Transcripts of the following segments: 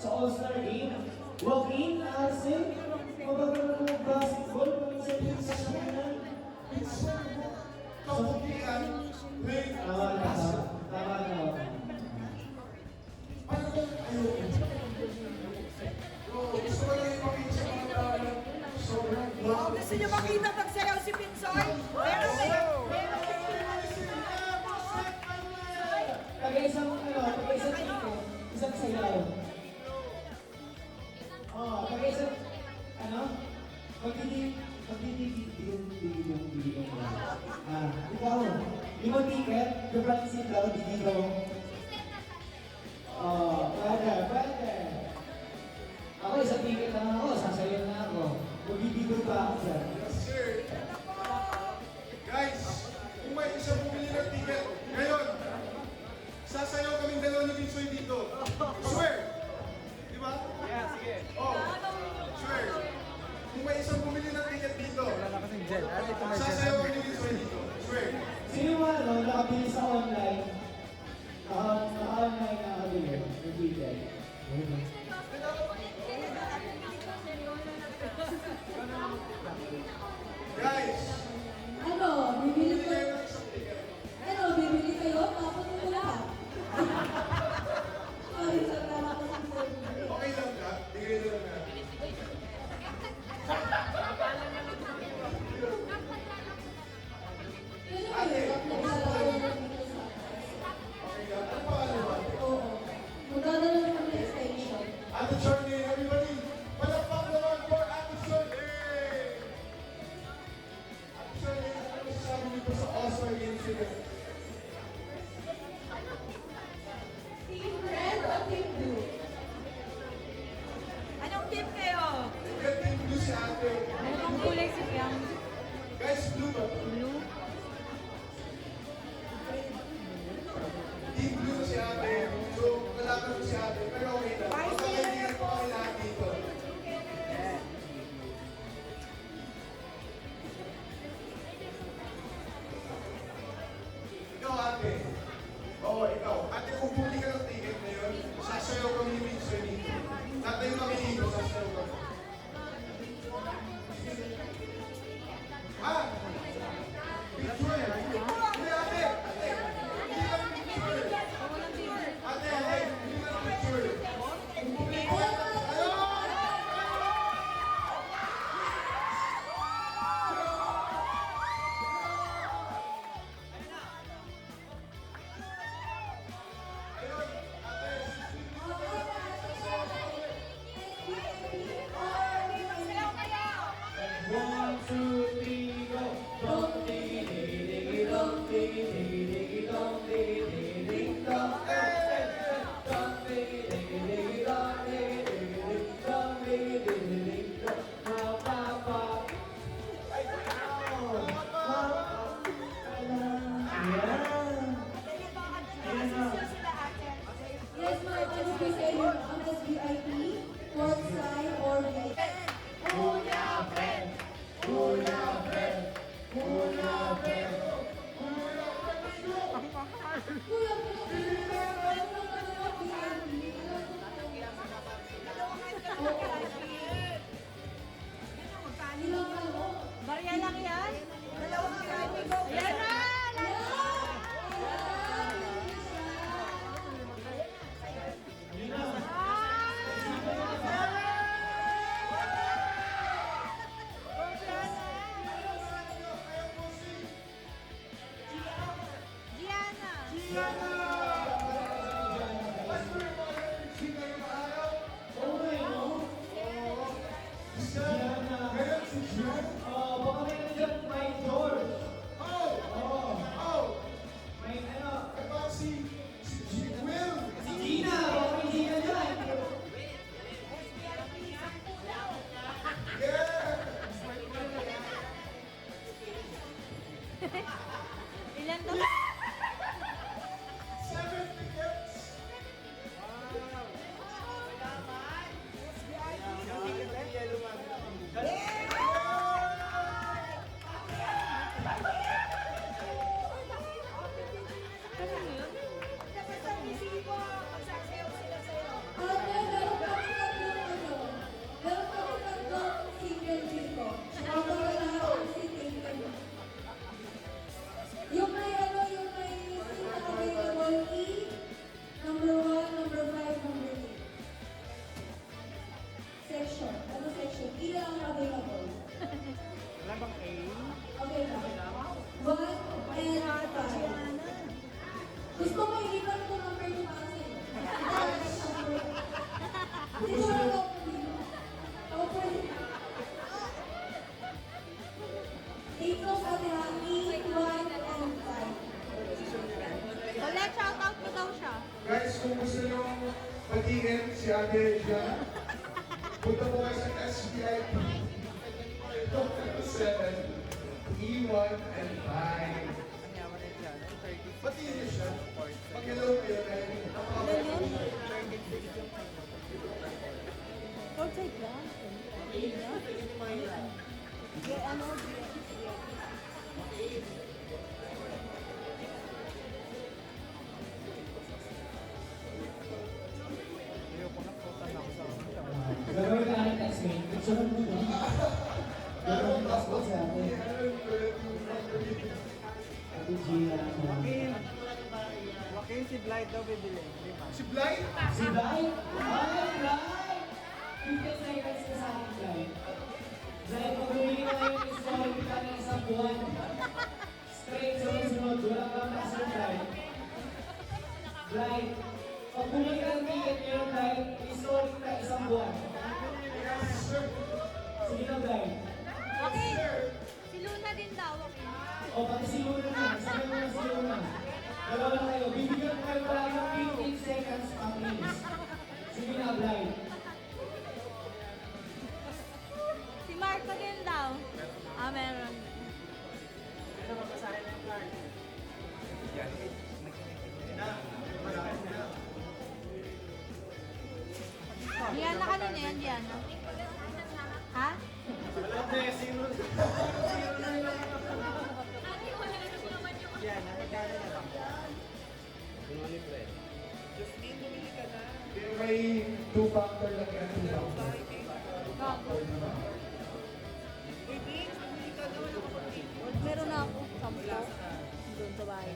sa All-Star Game. Joaquin Arce, mabagal mo basketball, sa kanila. Kabukian, play. Tama na. Gusto ko lang ipakita sa mga tao. Sobrang Oh, gusto nyo makita pagsayaw si Pinsoy? Meron Pag-isang isang sayaw. Pag-isang, magdidibigong. Ikaw, limang ticket, Francis daw, dibigong. Pwede. Ako, isang ticket lang ako, sasayaw na ako. Magbibigong pa ako dyan. Yes, sir. Guys, kung may isang bumili ng ticket, ngayon, sasayaw kaming dalawa ni Pinsoy dito. Swear! Di ba? Yeah, sige. Oh, swear. Kung may isang bumili ng ticket dito, Wala na kasing gel. Ah, dito may sasayaw gel. kami ni Pinsoy dito. Swear. Sino man, nakabili sa online, naka-online nakabili, yung ticket. Guys, Ano, bibili bumili ko? kayo ng isang ticket. Ano, bibili kayo? Tapos ko lahat. Sorry, sir, tama ko sa sir. Okay lang ka? Bigay na lang na. Yun yung hirap na nalalaman dito sa Okay lang. Ano pangalan mo? Oo. Magdadala naman ng extension. Ate Charlie, everybody, palakpak naman for Ate Charlie! Ate Charlie, ano masasabi niyo po sa All-Star Games today? Team Red o Team Blue? Anong tip kayo? Red Team Blue si Ate. Anong kulay si Piang? Guys, blue ba? Blue? Team Blue si Ate. So, kalaban ko si Ate. Pero okay lang. Magkakaibigan po kami lahat dito. Ikaw, Ate. Oo, ikaw. Ate, kung buli ka ng ticket ngayon, sasayaw kami ni Winston dito. Tatayo kami dito, sasayaw kami. Ah! Picture! Hindi, ate! Ate! Hindi lang picture! Ate, hindi lang picture! si Ate Gianna. Punta po kayo sa SBI 7, E1 and 5. Pati niyo siya. Pag-hello kayo dahil Outside lang. Ano? Gagawin ka namin next week. Sunod mo na. Gagawin ka next week sa atin. Ate Gia. Joaquin, si Blight daw bibili. si Bly. Si Blay? Ay, Blay! 15 seconds ka sa akin, Blay. Blay, pag bumili ka ngayon ng story kita ng isang buwan, straight sa sunod, wala kang masin, Blay. Blay, pag bumili ka ng ticket ngayon, Blay, story kita isang buwan. Sige na, Blay. Okay. Si Luna din daw. O, pati si Luna na. Sabi mo na si Luna. Dalawa na kayo. Bibigyan ko kayo pala ng 15 seconds ang please. Sige na, Blay. Si Marco din daw. Ah, meron. Diana ka nun yan, Diana. Ha? May two-factor lang yan. Gago. Meron na ako. 10. Doon sa bahay.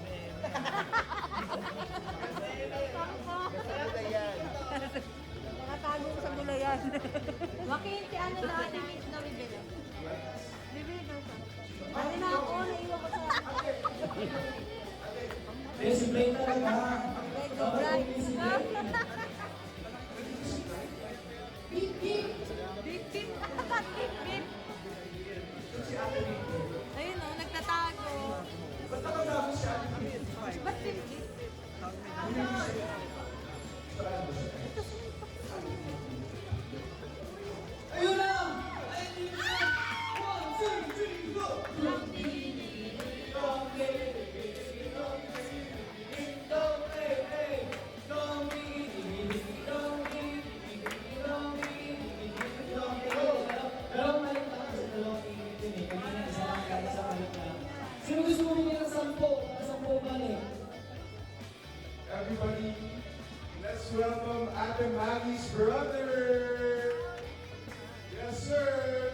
Nakatago ko sa gulayan. Joaquin, si ano na, si Miss na bibili. Bibili daw siya. Ano na ako, naiwan ko sa... Eh, si Blay talaga. Lego Bright. Bip, bip. Bip, bip. Bip, bip. Ayun o, nagtatago. Ba't bip, bip? Ayun na! Ayun din na! 1, 2, 3, go! Sino gusto mo bigyan ng 10? Para 10 balik. Everybody, let's welcome Ate Maggie's brother. Yes, sir.